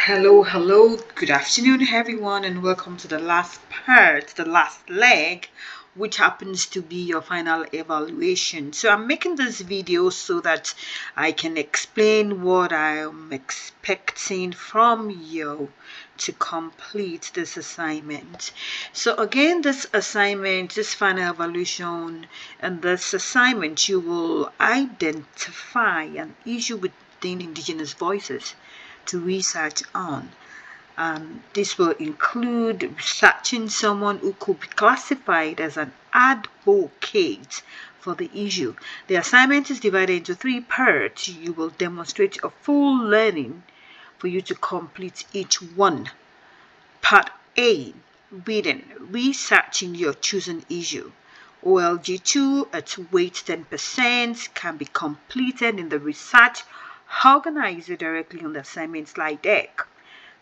Hello, good afternoon, everyone, and welcome to the last part, the last leg, which happens to be your final evaluation. So, I'm making this video so that I can explain what I'm expecting from you to complete this assignment. So, again, this assignment, this final evaluation, and this assignment, you will identify an issue within Indigenous voices to research on. This will include researching someone who could be classified as an advocate for the issue. The assignment is divided into 3 parts. You will demonstrate a full learning for you to complete each one. Part A, reading, researching your chosen issue. OLG2 at weight 10% can be completed in the research organizer directly on the assignment slide deck.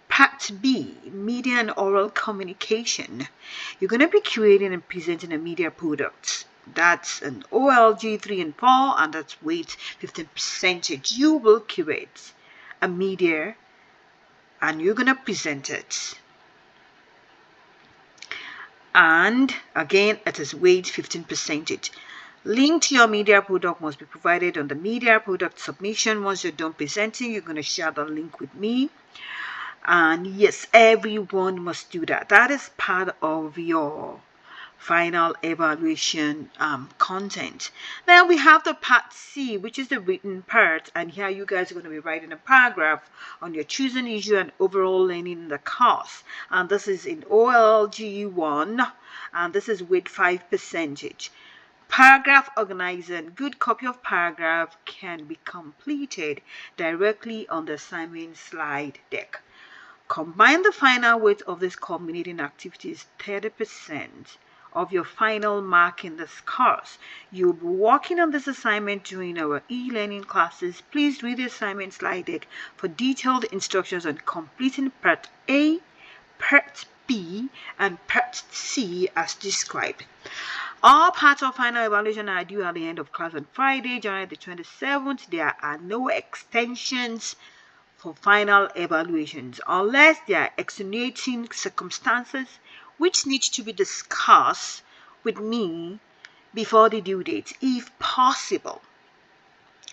Part B, media and oral communication. You're going to be creating and presenting a media product. That's an OLG 3 and 4, and that's weight 15%. You will curate a media and you're going to present it. And again, it is weight 15%. Link to your media product must be provided on the media product submission. Once you're done presenting, you're going to share the link with me. And yes, everyone must do that. That is part of your final evaluation content. Then we have the part C, which is the written part, and here you guys are going to be writing a paragraph on your chosen issue and overall learning in the course. And this is in OLG 1, and this is with 5%. Paragraph organizing. Good copy of paragraph can be completed directly on the assignment slide deck. Combine the final weight of these culminating activities, 30% of your final mark in this course. You'll be working on this assignment during our e-learning classes. Please read the assignment slide deck for detailed instructions on completing Part A, Part B, and Part C as described. All parts of final evaluation are due at the end of class on Friday, January the 27th. There are no extensions for final evaluations unless there are extenuating circumstances which need to be discussed with me before the due date, if possible.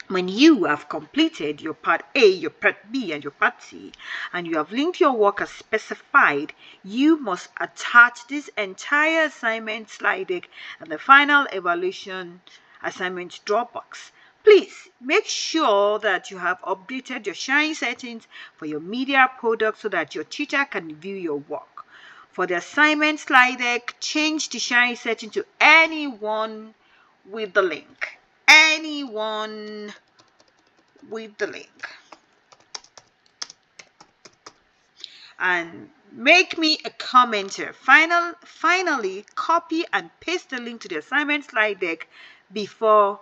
When you have completed your Part A, your Part B, and your Part C, and you have linked your work as specified, you must attach this entire assignment slide deck and the final evaluation assignment Dropbox. Please make sure that you have updated your sharing settings for your media product so that your teacher can view your work. For the assignment slide deck, change the sharing setting to anyone with the link. Anyone with the link. And make me a commenter. Finally, copy and paste the link to the assignment slide deck before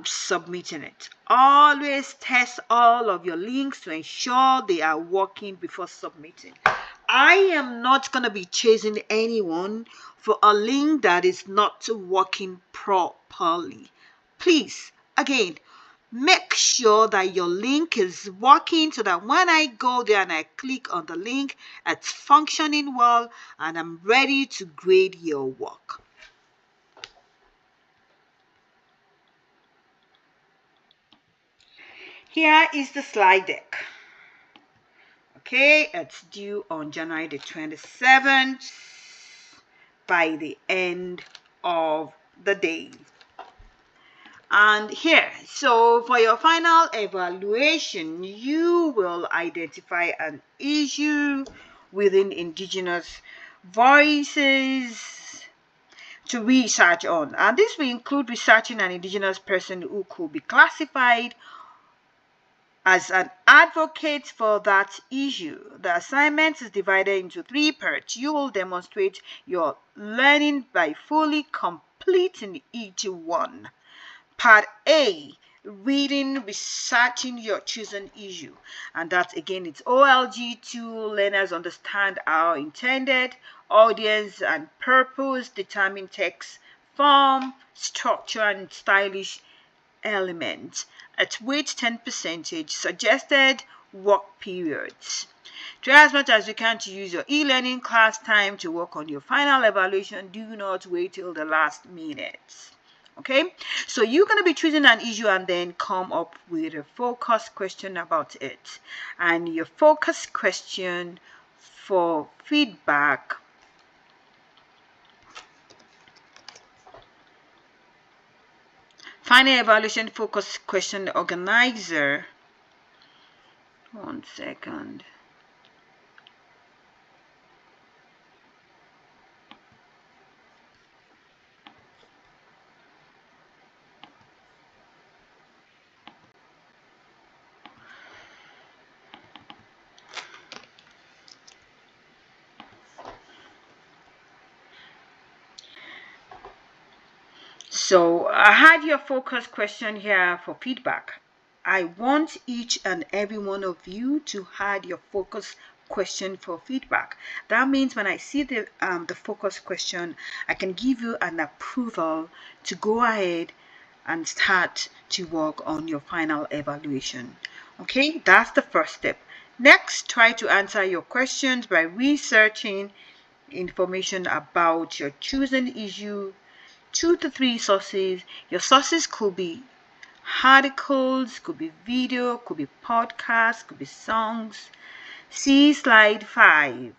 submitting it. Always test all of your links to ensure they are working before submitting. I am not going to be chasing anyone for a link that is not working properly. Please, again, make sure that your link is working so that when I go there and I click on the link, it's functioning well and I'm ready to grade your work. Here is the slide deck. Okay, it's due on January the 27th by the end of the day. And here, so for your final evaluation, you will identify an issue within Indigenous voices to research on. And this will include researching an Indigenous person who could be classified as an advocate for that issue. The assignment is divided into 3 parts. You will demonstrate your learning by fully completing each one. Part A, reading, researching your chosen issue. And that again, it's OLG2. Learners understand our intended audience and purpose, determine text, form, structure, and stylish elements. It weighs 10%. Suggested work periods. Try as much as you can to use your e-learning class time to work on your final evaluation. Do not wait till the last minute. Okay, so you're going to be choosing an issue and then come up with a focus question about it. And your focus question for feedback final evaluation focus question organizer. One second. So I had your focus question here for feedback. I want each and every one of you to add your focus question for feedback. That means when I see the focus question, I can give you an approval to go ahead and start to work on your final evaluation. Okay, that's the first step. Next, try to answer your questions by researching information about your chosen issue, 2 to 3 sources. Your sources could be articles, could be video, could be podcasts, could be songs. See slide 5.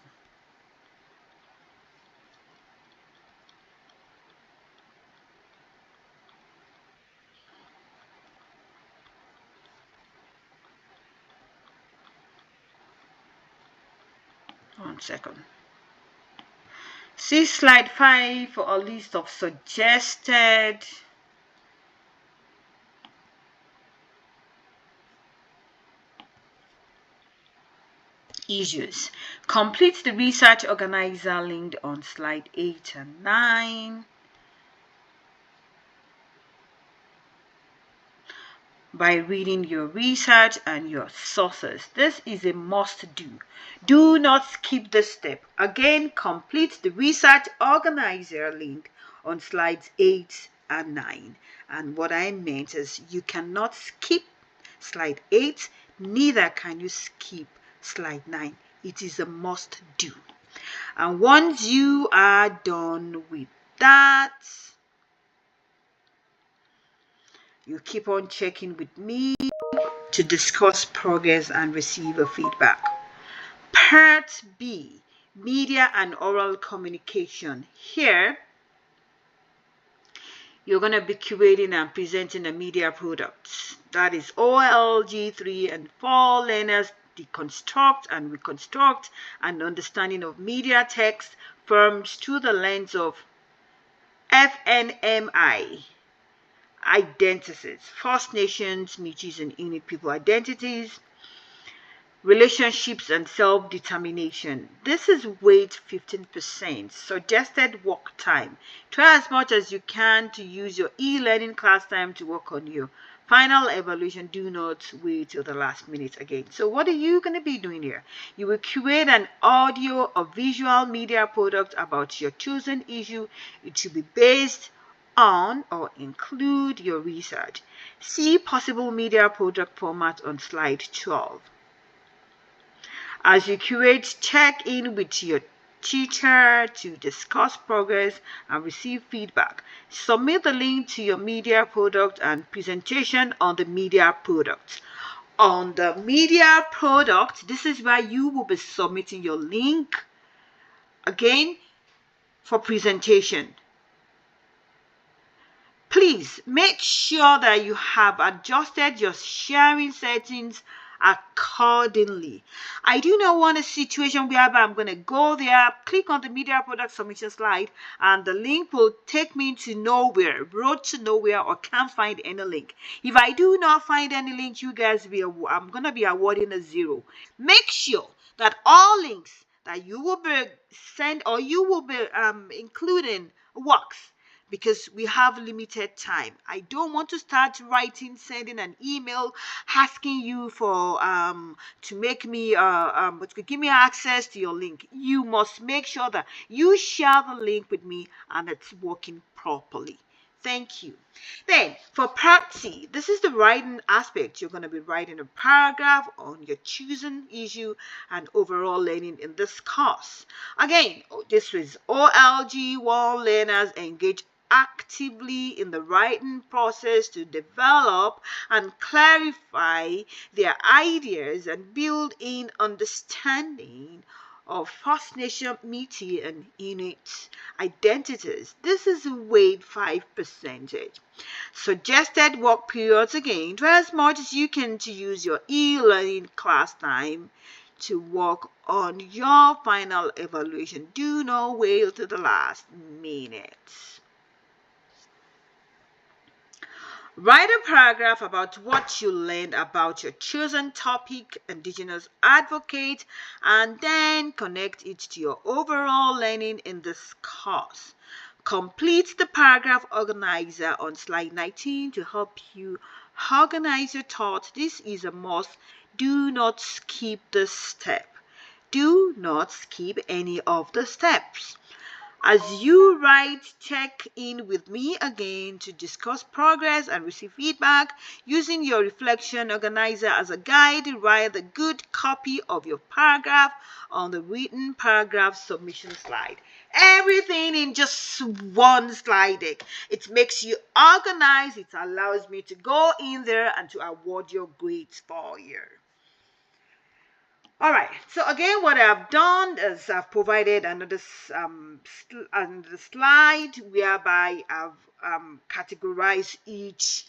One second. See slide 5 for a list of suggested issues. Complete the research organizer linked on slide 8 and 9. By reading your research and your sources. This is a must do. Do not skip this step. Again, complete the research organizer link on slides 8 and 9. And what I meant is you cannot skip slide 8, neither can you skip slide 9. It is a must do. And once you are done with that, you keep on checking with me to discuss progress and receive a feedback. Part B, media and oral communication. Here, you're going to be curating and presenting a media product. That is OLG 3 and 4 learners deconstruct and reconstruct an understanding of media text forms through the lens of FNMI. Identities, First Nations, Métis and Inuit people identities, relationships and self-determination. This is weight 15%. Suggested work time. Try as much as you can to use your e-learning class time to work on your final evaluation. Do not wait till the last minute again. So what are you going to be doing here? You will curate an audio or visual media product about your chosen issue. It should be based on or include your research. See possible media product format on slide 12. As you curate, check in with your teacher to discuss progress and receive feedback. Submit the link to your media product and presentation on the media product. On the media product, this is where you will be submitting your link again for presentation. Please make sure that you have adjusted your sharing settings accordingly. I do not want a situation where I'm going to go there, click on the media product submission slide, and the link will take me to nowhere, road to nowhere, or can't find any link. If I do not find any link, you guys I'm going to be awarding a 0. Make sure that all links that you will be sent or you will be including works, because we have limited time. I don't want to start sending an email asking you for to make me to give me access to your link. You must make sure that you share the link with me and it's working properly. Thank you. Then for part C, this is the writing aspect. You're going to be writing a paragraph on your chosen issue and overall learning in this course. Again, this is OLG1 learners engage actively in the writing process to develop and clarify their ideas and build in understanding of First Nation Métis and Inuit identities. This is weight 5%. Suggested work periods again. Try as much as you can to use your e-learning class time to work on your final evaluation. Do not wait till the last minute. Write a paragraph about what you learned about your chosen topic, Indigenous advocate, and then connect it to your overall learning in this course. Complete the paragraph organizer on slide 19 to help you organize your thoughts. This is a must. Do not skip this step. Do not skip any of the steps. As you write, check in with me again to discuss progress and receive feedback. Using your reflection organizer as a guide, write a good copy of your paragraph on the written paragraph submission slide. Everything in just one slide deck. It makes you organized. It allows me to go in there and to award your grades for you. All right, so again, what I've done is I've provided another slide whereby I've categorized each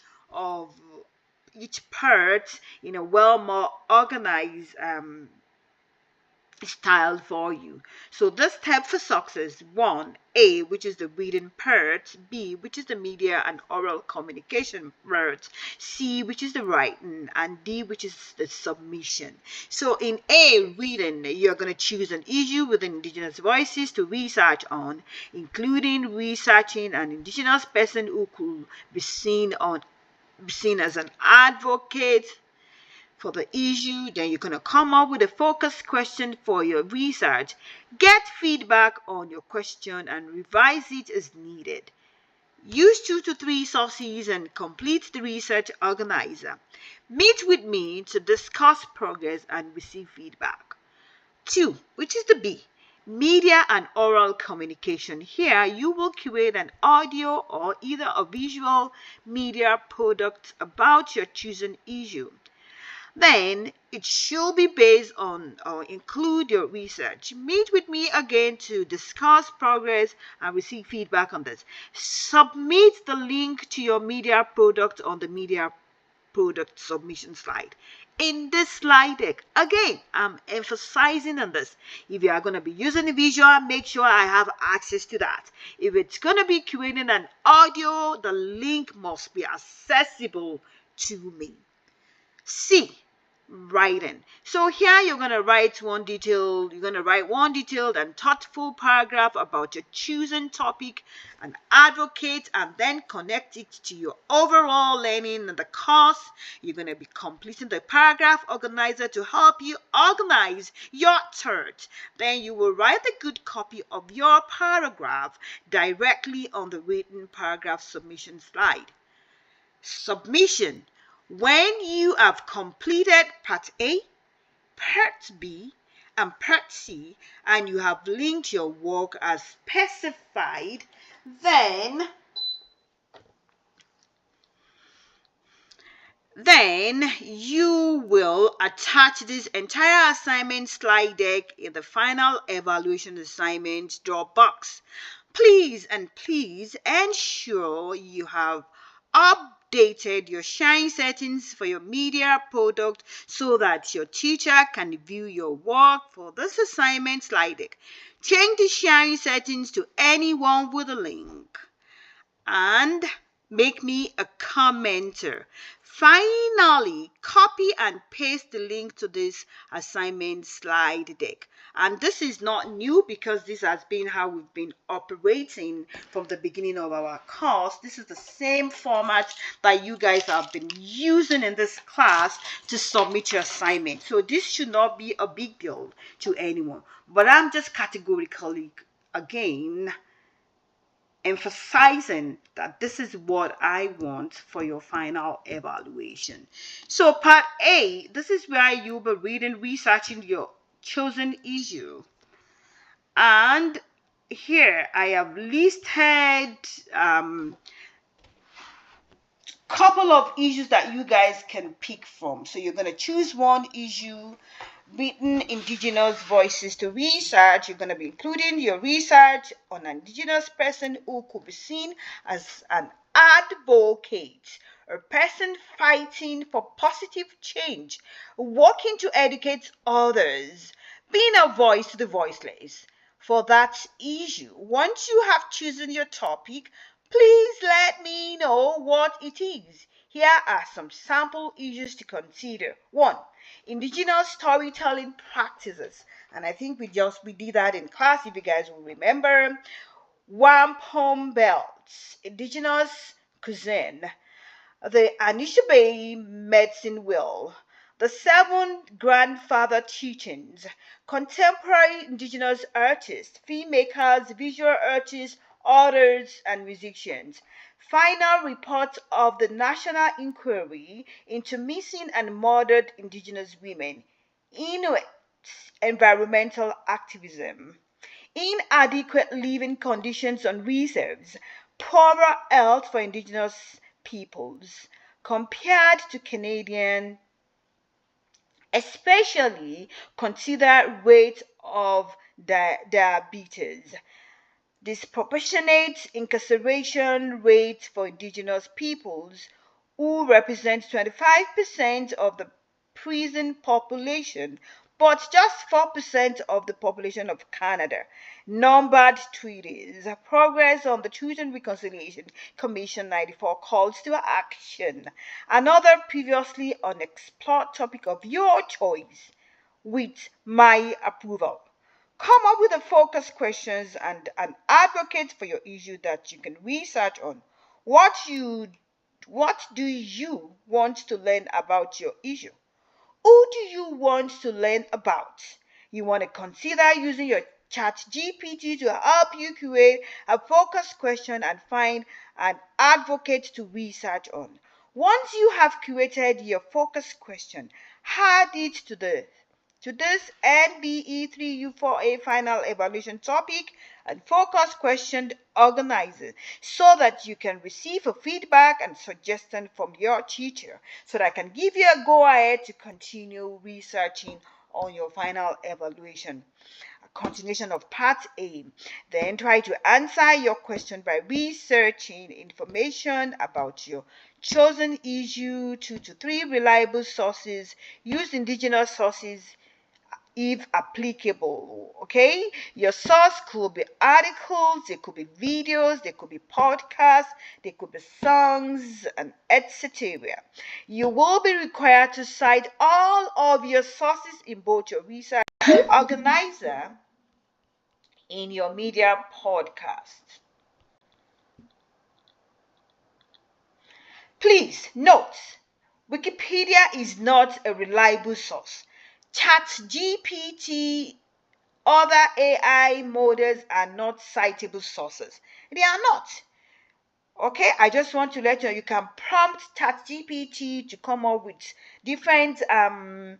part in a well more organized style for you. So this step for success: 1, A, which is the reading part; B, which is the media and oral communication part; C, which is the writing; and D, which is the submission. So in A, reading, you're going to choose an issue with Indigenous voices to research on, including researching an Indigenous person who could be seen as an advocate for the issue. Then you're going to come up with a focused question for your research. Get feedback on your question and revise it as needed. Use 2 to 3 sources and complete the research organizer. Meet with me to discuss progress and receive feedback. 2, which is the B, media and oral communication. Here you will curate an audio or either a visual media product about your chosen issue. Then it should be based on or include your research. Meet with me again to discuss progress and receive feedback on this. Submit the link to your media product on the media product submission slide. In this slide deck, again, I'm emphasizing on this. If you are going to be using a visual, make sure I have access to that. If it's going to be creating an audio, the link must be accessible to me. C, writing. So here you're going to write one detailed and thoughtful paragraph about your chosen topic and advocate, and then connect it to your overall learning in the course. You're going to be completing the paragraph organizer to help you organize your thoughts. Then you will write a good copy of your paragraph directly on the written paragraph submission slide. Submission: when you have completed part A, part B, and part C, and you have linked your work as specified, then you will attach this entire assignment slide deck in the final evaluation assignment Dropbox. Please ensure you have updated your sharing settings for your media product so that your teacher can view your work for this assignment slide deck. Change the sharing settings to anyone with a link and make me a commenter. Finally, copy and paste the link to this assignment slide deck. And this is not new because this has been how we've been operating from the beginning of our course. This is the same format that you guys have been using in this class to submit your assignment. So this should not be a big deal to anyone. But I'm just categorically, again, emphasizing that this is what I want for your final evaluation. So part A, this is where you'll be reading, researching your chosen issue. And here I have listed couple of issues that you guys can pick from. So you're going to choose one issue, written Indigenous voices to research. You're going to be including your research on an Indigenous person who could be seen as an advocate, a person fighting for positive change, working to educate others, being a voice to the voiceless. For that issue, once you have chosen your topic, please let me know what it is. Here are some sample issues to consider. 1. Indigenous storytelling practices. And I think we did that in class, if you guys will remember. Wampum belts, indigenous cuisine, the Anishinaabe medicine wheel, the 7 grandfather teachings, contemporary indigenous artists, filmmakers, visual artists, authors, and musicians. Final report of the National Inquiry into Missing and Murdered Indigenous Women. Inuit environmental activism. Inadequate living conditions on reserves, poorer health for indigenous peoples compared to Canadian, especially consider rate of diabetes, disproportionate incarceration rate for indigenous peoples who represent 25% of the prison population, but just 4% of the population of Canada. Numbered treaties. Progress on the Truth and Reconciliation Commission 94 calls to action. Another previously unexplored topic of your choice with my approval. Come up with the focus questions and an advocate for your issue that you can research on. What do you want to learn about your issue? Who do you want to learn about? You want to consider using your chat GPT to help you create a focus question and find an advocate to research on. Once you have created your focus question, add it to this NBE3U4 final evaluation topic and focus question organizer so that you can receive a feedback and suggestion from your teacher so that I can give you a go ahead to continue researching on your final evaluation. A continuation of part A. Then try to answer your question by researching information about your chosen issue, 2 to 3 reliable sources, use indigenous sources if applicable. Okay, your source could be articles, they could be videos, they could be podcasts, they could be songs, and etc. You will be required to cite all of your sources in both your research organizer in your media podcast. Please note, Wikipedia is not a reliable source. ChatGPT, other AI models are not citable sources. They are not. Okay, I just want to let you know you can prompt ChatGPT to come up with different to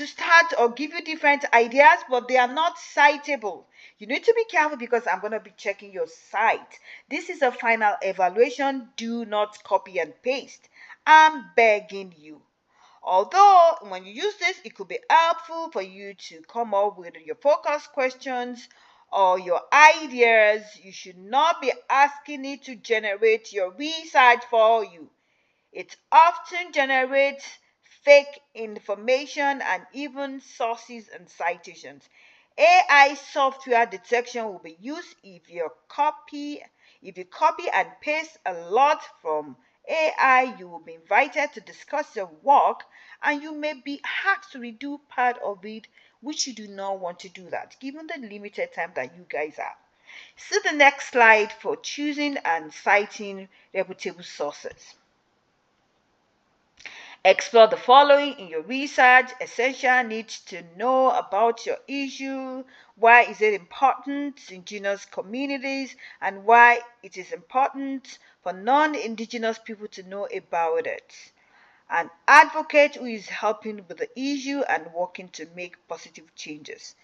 start or give you different ideas, but they are not citable. You need to be careful because I'm going to be checking your site. This is a final evaluation. Do not copy and paste. I'm begging you. Although when you use this, it could be helpful for you to come up with your focus questions or your ideas. You should not be asking it to generate your research for you. It often generates fake information and even sources and citations. AI software detection will be used if you copy and paste a lot from AI. You will be invited to discuss your work and you may be asked to redo part of it, which you do not want to do that given the limited time that you guys have. See the next slide for choosing and citing reputable sources. Explore the following in your research. Essential needs to know about your issue. Why is it important to indigenous communities, and why it is important for non-indigenous people to know about it. An advocate who is helping with the issue and working to make positive changes.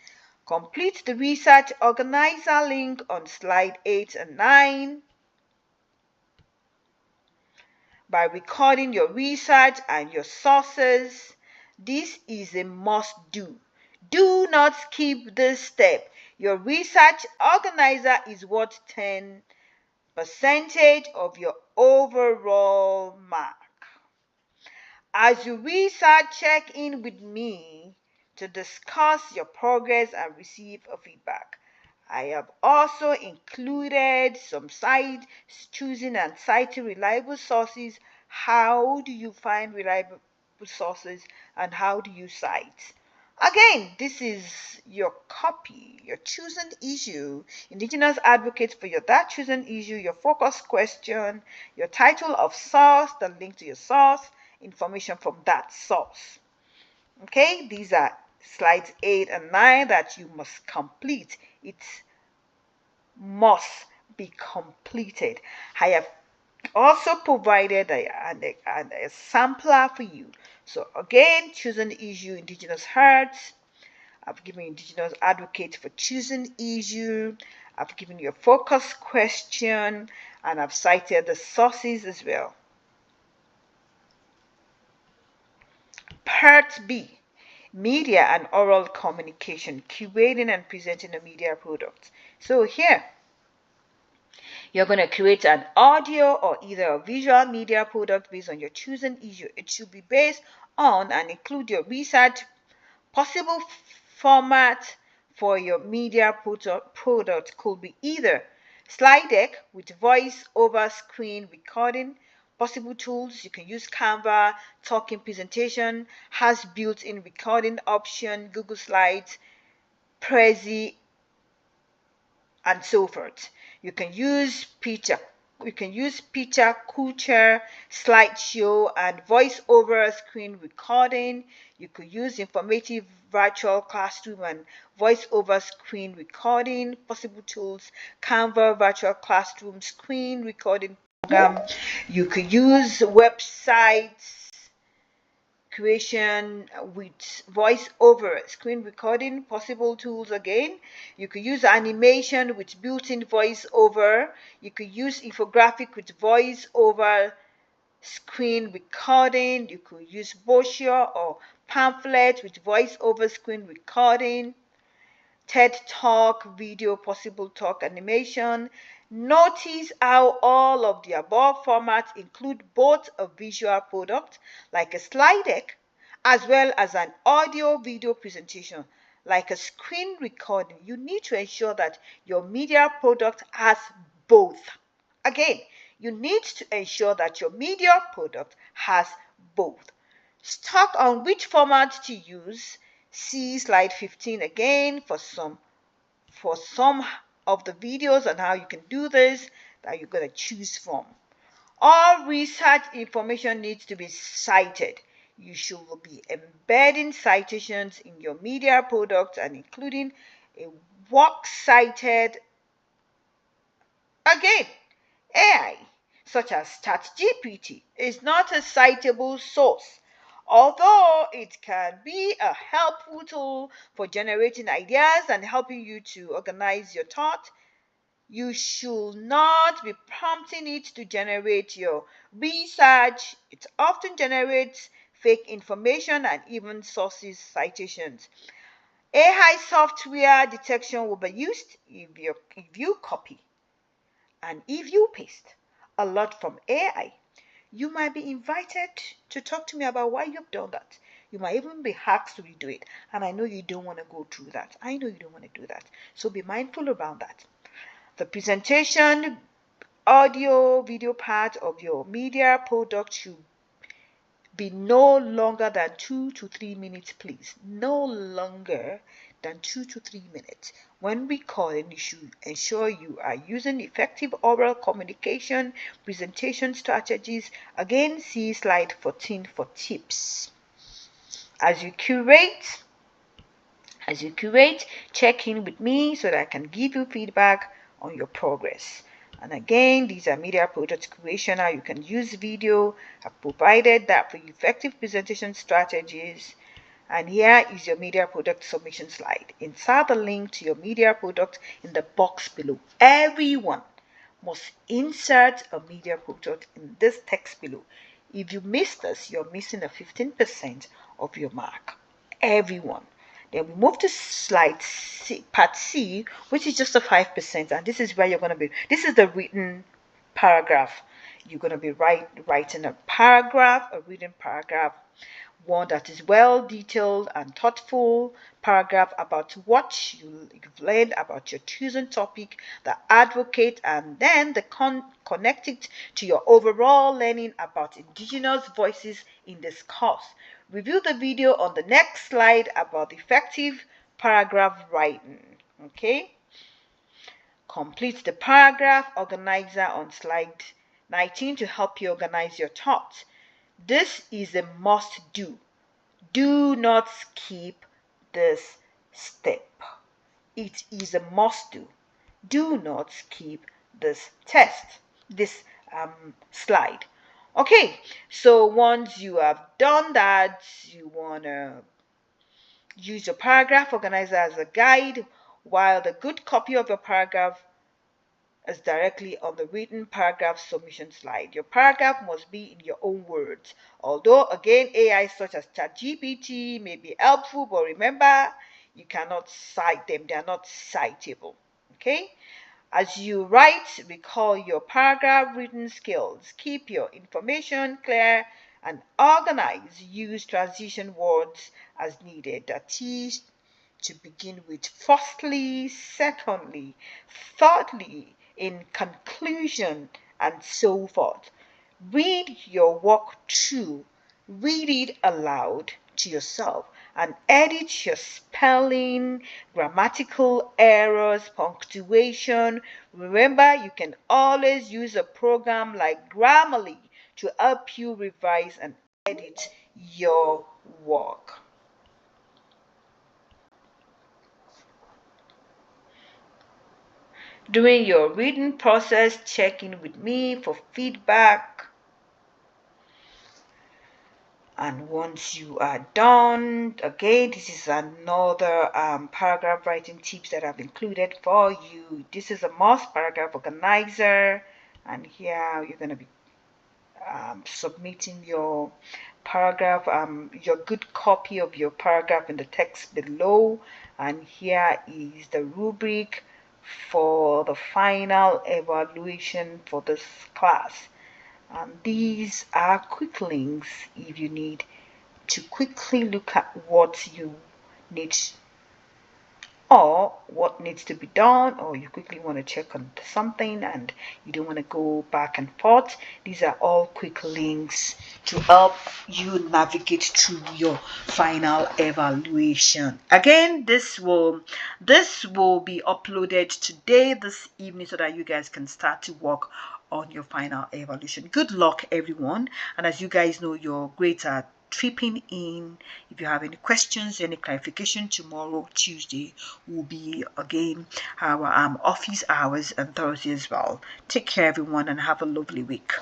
Complete the research organizer link on slide 8 and 9. By recording your research and your sources. This is a must do. Do not skip this step. Your research organizer is worth 10% of your overall mark. As you research, check in with me to discuss your progress and receive a feedback. I have also included some sites, choosing and citing reliable sources. How do you find reliable sources and how do you cite? Again, this is your copy, your chosen issue, Indigenous advocates for that chosen issue, your focus question, your title of source, the link to your source, information from that source. Okay, these are slides 8 and 9 that you must complete. It must be completed. I have also provided a sampler for you. So again, choosing issue, Indigenous hearts. I've given Indigenous advocate for choosing issue. I've given you a focus question, and I've cited the sources as well. Part B, media and oral communication, curating and presenting a media product. So here, you're going to create an audio or either a visual media product based on your chosen issue. It should be based on and include your research, possible format for your media product could be either slide deck with voice over screen recording. Possible tools, you can use Canva, talking presentation, has built-in recording option, Google Slides, Prezi, and so forth. You can use picture culture, slideshow, and voice over screen recording. You could use informative virtual classroom and voice over screen recording. Possible tools, Canva virtual classroom screen recording program. You could use websites creation with voice over screen recording. Possible tools again, you could use animation with built-in voice over. You could use infographic with voice over screen recording. You could use brochure or pamphlet with voice over screen recording. TED Talk video, possible talk animation. Notice how all of the above formats include both a visual product, like a slide deck, as well as an audio video presentation, like a screen recording. You need to ensure that your media product has both. Again, you need to ensure that your media product has both. Stuck on which format to use? See slide 15 again for some of the videos on how you can do this that you're going to choose from. All research information needs to be cited. You should be embedding citations in your media product and including a work cited. Again, AI, such as ChatGPT, is not a citable source. Although it can be a helpful tool for generating ideas and helping you to organize your thought, you should not be prompting it to generate your research. It often generates fake information and even sources citations. AI software detection will be used if you copy and if you paste a lot from AI. You might be invited to talk to me about why you've done that. You might even be asked to redo it. And I know you don't want to go through that. I know you don't want to do that. So be mindful around that. The presentation, audio, video part of your media product should be no longer than 2 to 3 minutes, please. No longer than 2 to 3 minutes. When recording, you should ensure you are using effective oral communication presentation strategies. Again, see slide 14 for tips. As you curate, check in with me so that I can give you feedback on your progress. And again, these are media product creation. How you can use video. I've provided that for effective presentation strategies. And here is your media product submission slide. Insert the link to your media product in the box below. Everyone must insert a media product in this text below. If you miss this, you're missing a 15% of your mark. Everyone. Then we move to slide C, part C, which is just a 5%. And this is where you're going to be. This is the written paragraph. You're going to be writing a written paragraph, one that is well detailed and thoughtful paragraph about what you've learned about your chosen topic, the advocate, and then connect it to your overall learning about indigenous voices in this course. Review the video on the next slide about effective paragraph writing. Okay. Complete the paragraph organizer on slide 19 to help you organize your thoughts. This is a must do. Do not skip this step. It is a must do. Do not skip this slide. Okay, so once you have done that, you want to use your paragraph organizer as a guide, while the good copy of your paragraph is directly on the written paragraph submission slide. Your paragraph must be in your own words. Although, again, AI such as ChatGPT may be helpful, but remember, you cannot cite them. They are not citable. Okay? As you write, recall your paragraph written skills. Keep your information clear and organize. Use transition words as needed. That is, to begin with firstly, secondly, thirdly, in conclusion, and so forth. Read your work through. Read it aloud to yourself and edit your spelling, grammatical errors, punctuation. Remember, you can always use a program like Grammarly to help you revise and edit your work. During your reading process, check in with me for feedback. And once you are done, again, this is another paragraph writing tips that I've included for you. This is a must paragraph organizer. And here you're going to be submitting your paragraph, your good copy of your paragraph in the text below. And here is the rubric for the final evaluation for this class. These are quick links if you need to quickly look at what you need or what needs to be done, or you quickly want to check on something and you don't want to go back and forth. These are all quick links to help you navigate through your final evaluation. Again, this will be uploaded today, this evening, so that you guys can start to work on your final evaluation. Good luck, everyone. And as you guys know, your grades are tripping in. If you have any questions, any clarification, tomorrow, Tuesday, will be again our office hours, and Thursday as well. Take care, everyone, and have a lovely week.